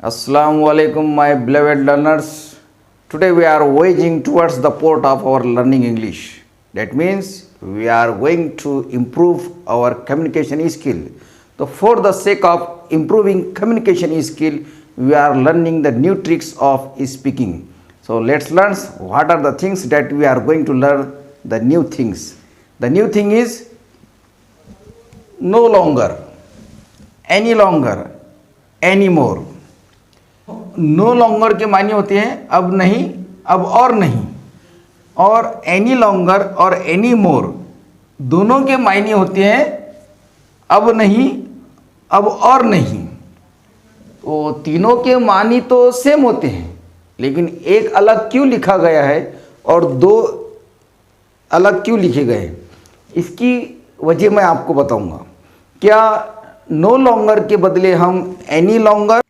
Assalamu alaikum, my beloved learners. Today we are voyaging towards the port of our learning English. That means we are going to improve our communication skill. So for the sake of improving communication skill, we are learning the new tricks of speaking. So let's learn what are the things that we are going to learn, the new things. The new thing is no longer, any longer, anymore. No longer के मानी होते हैं अब नहीं, अब और नहीं, और एनी लॉन्गर और एनी मोर दोनों के मायने होते हैं अब नहीं, अब और नहीं। तो तीनों के मानी तो सेम होते हैं, लेकिन एक अलग क्यों लिखा गया है और दो अलग क्यों लिखे गए, इसकी वजह मैं आपको बताऊंगा। क्या नो लॉन्गर के बदले हम एनी लॉन्गर,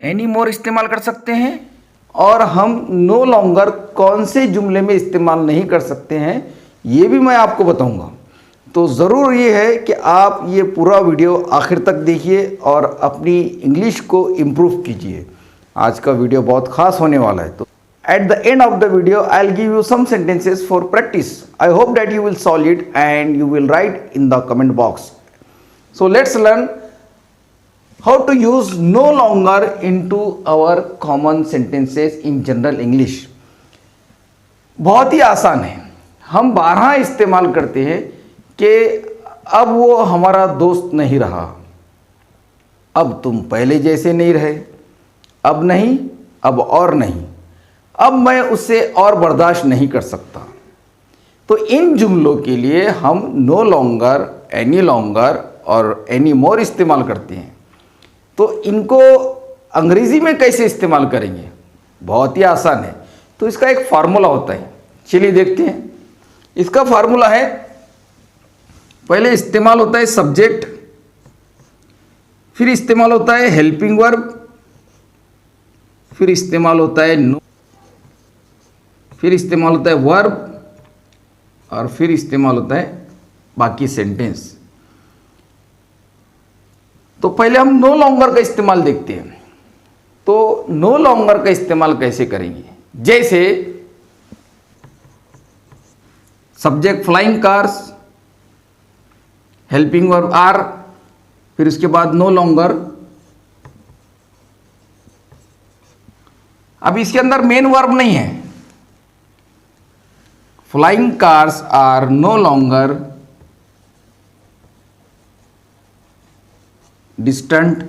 एनी मोर इस्तेमाल कर सकते हैं, और हम नो लॉन्गर कौन से जुमले में इस्तेमाल नहीं कर सकते हैं, ये भी मैं आपको बताऊंगा। तो ज़रूर ये है कि आप ये पूरा वीडियो आखिर तक देखिए और अपनी इंग्लिश को इम्प्रूव कीजिए। आज का वीडियो बहुत ख़ास होने वाला है। तो at the end of the video I will give you some sentences for practice. I hope that you will solve it and you will write in the comment box. So let's learn how to use no longer into our common sentences in general English। बहुत ही आसान है। हम 12 इस्तेमाल करते हैं कि अब वो हमारा दोस्त नहीं रहा, अब तुम पहले जैसे नहीं रहे, अब नहीं, अब और नहीं, अब मैं उससे और बर्दाश्त नहीं कर सकता। तो इन जुमलों के लिए हम नो लॉन्गर, एनी लॉन्गर और एनी मोर इस्तेमाल करते हैं। तो इनको अंग्रेज़ी में कैसे इस्तेमाल करेंगे, बहुत ही आसान है। तो इसका एक फार्मूला होता है, चलिए देखते हैं। इसका फार्मूला है, पहले इस्तेमाल होता है सब्जेक्ट, फिर इस्तेमाल होता है हेल्पिंग वर्ब, फिर इस्तेमाल होता है नो, फिर इस्तेमाल होता है वर्ब, और फिर इस्तेमाल होता है बाकी सेंटेंस। तो पहले हम नो लॉन्गर का इस्तेमाल देखते हैं। तो नो लॉन्गर का इस्तेमाल कैसे करेंगे, जैसे subject flying cars, helping verb are, फिर उसके बाद नो लॉन्गर। अब इसके अंदर मेन वर्ब नहीं है। Flying cars are no longer distant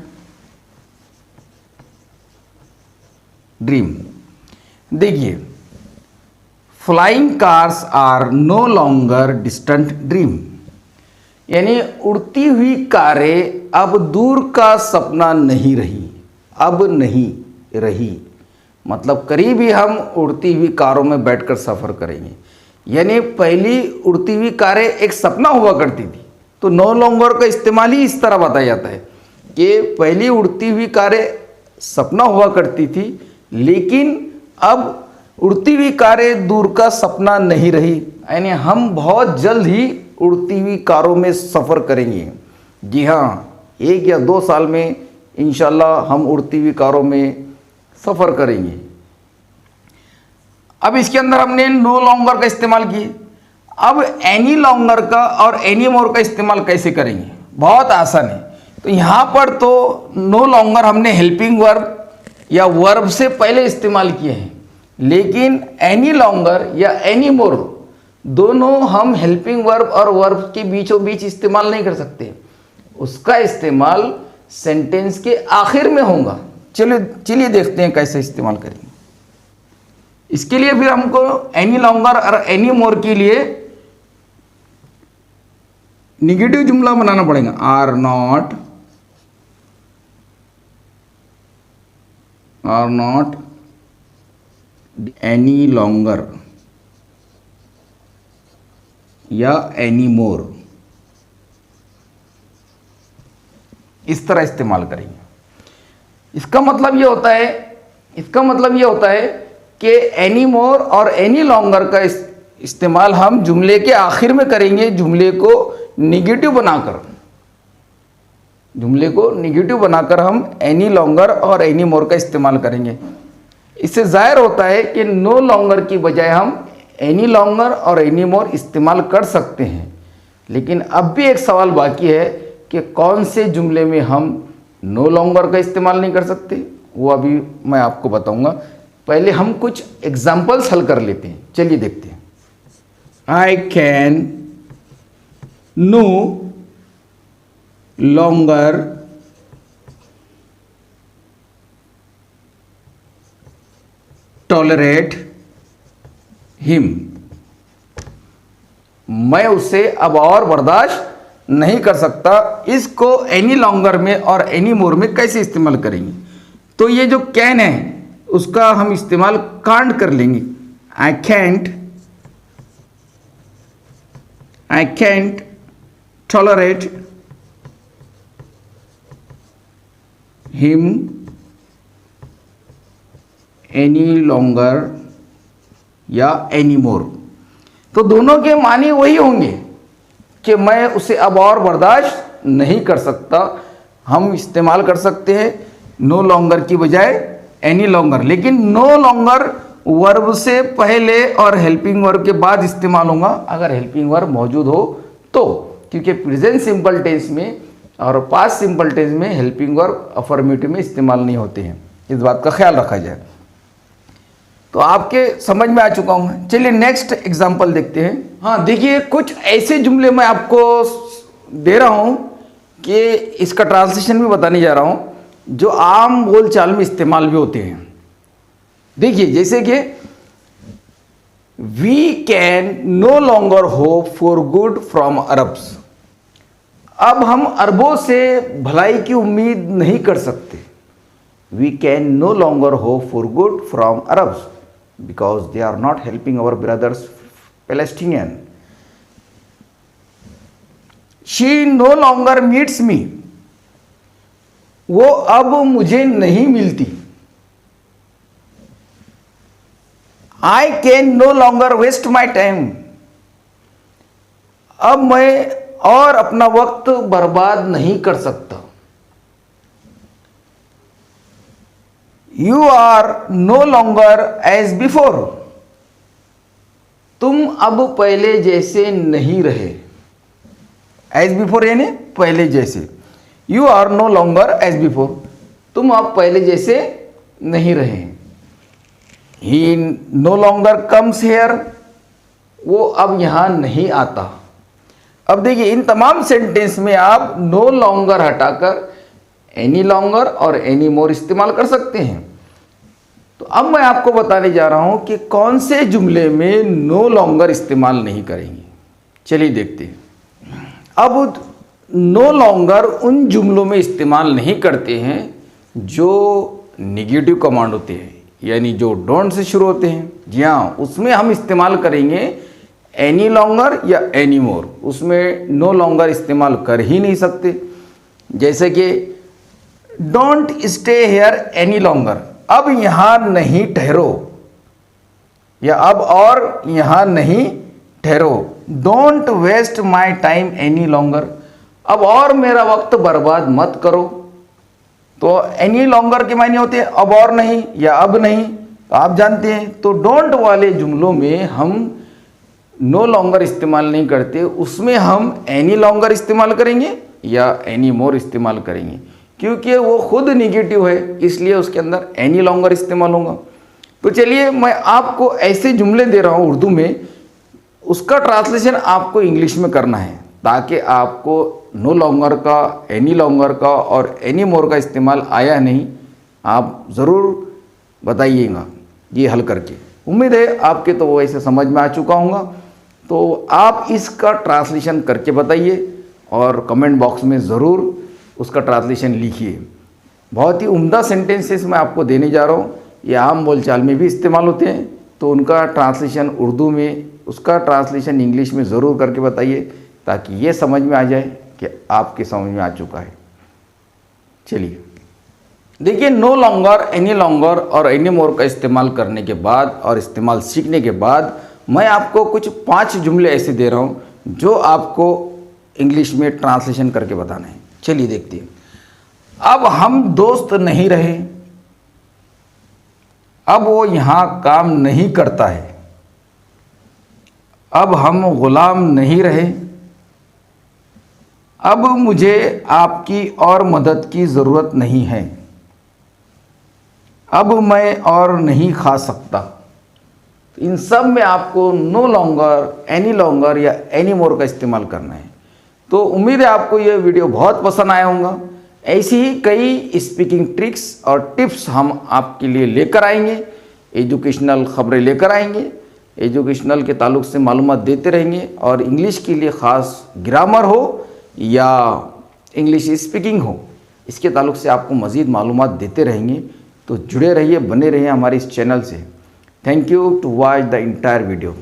dream. देखिए, flying cars are no longer distant dream, यानी उड़ती हुई कारें अब दूर का सपना नहीं रही, अब नहीं रही। मतलब करीब ही हम उड़ती हुई कारों में बैठकर सफ़र करेंगे। यानी पहली उड़ती हुई कारें एक सपना हुआ करती थी। तो नो लॉन्गर का इस्तेमाल ही इस तरह बताया जाता है कि पहली उड़ती हुई कारें सपना हुआ करती थी, लेकिन अब उड़ती हुई कारें दूर का सपना नहीं रही। यानी हम बहुत जल्द ही उड़ती हुई कारों में सफ़र करेंगे। जी हाँ, 1 या 2 साल में इंशाल्लाह हम उड़ती हुई कारों में सफ़र करेंगे। अब इसके अंदर हमने नो लॉन्गर का इस्तेमाल किया। अब एनी लॉन्गर का और एनी मोर का इस्तेमाल कैसे करेंगे, बहुत आसान है। तो यहाँ पर तो नो लॉन्गर हमने हेल्पिंग वर्ब या वर्ब से पहले इस्तेमाल किए हैं, लेकिन एनी लॉन्गर या एनी मोर दोनों हम हेल्पिंग वर्ब और वर्ब के बीचों बीच इस्तेमाल नहीं कर सकते। उसका इस्तेमाल सेंटेंस के आखिर में होगा। चलिए देखते हैं कैसे इस्तेमाल करेंगे। इसके लिए फिर हमको एनी लॉन्गर और एनी मोर के लिए निगेटिव जुमला बनाना पड़ेगा। आर नॉट एनी लॉन्गर या एनी मोर, इस तरह इस्तेमाल करेंगे। इसका मतलब ये होता है कि एनी मोर और एनी लॉन्गर का इस्तेमाल हम जुमले के आखिर में करेंगे, जुमले को निगेटिव बनाकर। जुमले को निगेटिव बनाकर हम एनी लॉन्गर और एनी मोर का इस्तेमाल करेंगे। इससे जाहिर होता है कि नो लॉन्गर की बजाय हम एनी लॉन्गर और एनी मोर इस्तेमाल कर सकते हैं। लेकिन अब भी एक सवाल बाकी है कि कौन से जुमले में हम नो लॉन्गर का इस्तेमाल नहीं कर सकते, वो अभी मैं आपको बताऊंगा। पहले हम कुछ एग्जाम्पल्स हल कर लेते हैं, चलिए देखते हैं। I can no longer tolerate him. मैं उसे अब और बर्दाश्त नहीं कर सकता। इसको एनी लॉन्गर में और एनी मोर में कैसे इस्तेमाल करेंगे? तो ये जो कैन है उसका हम इस्तेमाल कांट कर लेंगे। I can't tolerate him any longer या एनी मोर। तो दोनों के मानी वही होंगे कि मैं उसे अब और बर्दाश्त नहीं कर सकता। हम इस्तेमाल कर सकते हैं नो लॉन्गर की बजाय एनी लॉन्गर, लेकिन नो लॉन्गर वर्ब से पहले और हेल्पिंग वर्ब के बाद इस्तेमाल होगा अगर हेल्पिंग वर्ब मौजूद हो तो, क्योंकि प्रेजेंट सिंपल टेंस में और पास्ट सिंपल टेंस में हेल्पिंग वर्ब अफर्मेटिव में इस्तेमाल नहीं होते हैं। इस बात का ख्याल रखा जाए। तो आपके समझ में आ चुका हूँ मैं। चलिए नेक्स्ट एग्जांपल देखते हैं। हाँ देखिए, कुछ ऐसे जुमले मैं आपको दे रहा हूँ कि इसका ट्रांसलेशन भी बताने जा रहा हूँ जो आम बोलचाल में इस्तेमाल भी होते हैं। देखिए जैसे कि we can no longer hope for good from Arabs. अब हम अरबों से भलाई की उम्मीद नहीं कर सकते। We can no longer hope for good from Arabs because they are not helping our brothers Palestinian. She no longer meets me. वो अब मुझे नहीं मिलती। I can no longer waste my time. अब मैं और अपना वक्त बर्बाद नहीं कर सकता। You are no longer as before. तुम अब पहले जैसे नहीं रहे। एज बिफोर यानी पहले जैसे। You are no longer as before. तुम अब पहले जैसे नहीं रहे। He no longer comes here. वो अब यहां नहीं आता। अब देखिए इन तमाम सेंटेंस में आप नो लॉन्गर हटाकर एनी लॉन्गर और एनी मोर इस्तेमाल कर सकते हैं। तो अब मैं आपको बताने जा रहा हूं कि कौन से जुमले में नो लॉन्गर इस्तेमाल नहीं करेंगे। चलिए देखते हैं। अब नो लॉन्गर उन जुमलों में इस्तेमाल नहीं करते हैं जो निगेटिव कमांड होते हैं, यानी जो डोंट से शुरू होते हैं। जी हाँ, उसमें हम इस्तेमाल करेंगे एनी लॉन्गर या एनी मोर। उसमें नो लॉन्गर इस्तेमाल कर ही नहीं सकते। जैसे कि don't stay here any longer. अब यहाँ नहीं ठहरो, या अब और यहाँ नहीं ठहरो। Don't waste my time any longer. अब और मेरा वक्त बर्बाद मत करो। तो एनी लॉन्गर के मायने होते हैं अब और नहीं या अब नहीं, तो आप जानते हैं। तो डोंट वाले जुमलों में हम नो लॉन्गर इस्तेमाल नहीं करते। उसमें हम एनी लॉन्गर इस्तेमाल करेंगे या एनी मोर इस्तेमाल करेंगे, क्योंकि वो खुद निगेटिव है, इसलिए उसके अंदर एनी लॉन्गर इस्तेमाल होगा। तो चलिए मैं आपको ऐसे जुमले दे रहा हूँ उर्दू में, उसका ट्रांसलेशन आपको इंग्लिश में करना है ताकि आपको नो लॉन्गर का, एनी लॉन्गर का और एनी मोर का इस्तेमाल आया नहीं, आप ज़रूर बताइएगा ये हल करके। उम्मीद है आपके तो वैसे समझ में आ चुका होगा। तो आप इसका ट्रांसलेशन करके बताइए और कमेंट बॉक्स में ज़रूर उसका ट्रांसलेशन लिखिए। बहुत ही उम्दा सेंटेंसेस मैं आपको देने जा रहा हूँ। ये आम बोलचाल में भी इस्तेमाल होते हैं, तो उनका ट्रांसलेशन उर्दू में, उसका ट्रांसलेशन इंग्लिश में ज़रूर करके बताइए ताकि ये समझ में आ जाए कि आपके समझ में आ चुका है। चलिए देखिए, नो लॉन्गर, एनी लॉन्गर और एनी मोर का इस्तेमाल करने के बाद और इस्तेमाल सीखने के बाद मैं आपको कुछ 5 जुमले ऐसे दे रहा हूँ जो आपको इंग्लिश में ट्रांसलेशन करके बताना है। चलिए देखते हैं। अब हम दोस्त नहीं रहे, अब वो यहाँ काम नहीं करता है, अब हम गुलाम नहीं रहे, अब मुझे आपकी और मदद की ज़रूरत नहीं है, अब मैं और नहीं खा सकता। इन सब में आपको नो लॉन्गर, एनी लॉन्गर या एनी मोर का इस्तेमाल करना है। तो उम्मीद है आपको ये वीडियो बहुत पसंद आया होगा। ऐसी ही कई स्पीकिंग ट्रिक्स और टिप्स हम आपके लिए लेकर आएंगे, एजुकेशनल खबरें लेकर आएंगे, एजुकेशनल के ताल्लुक से मालूमात देते रहेंगे, और इंग्लिश के लिए ख़ास ग्रामर हो या इंग्लिश स्पीकिंग हो, इसके ताल्लुक से आपको मज़ीद मालूमात देते रहेंगे। तो जुड़े रहिए, बने रहिए हमारे इस चैनल से। Thank you to watch the entire video.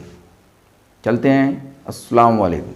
चलते हैं, अस्सलाम वालेकुम।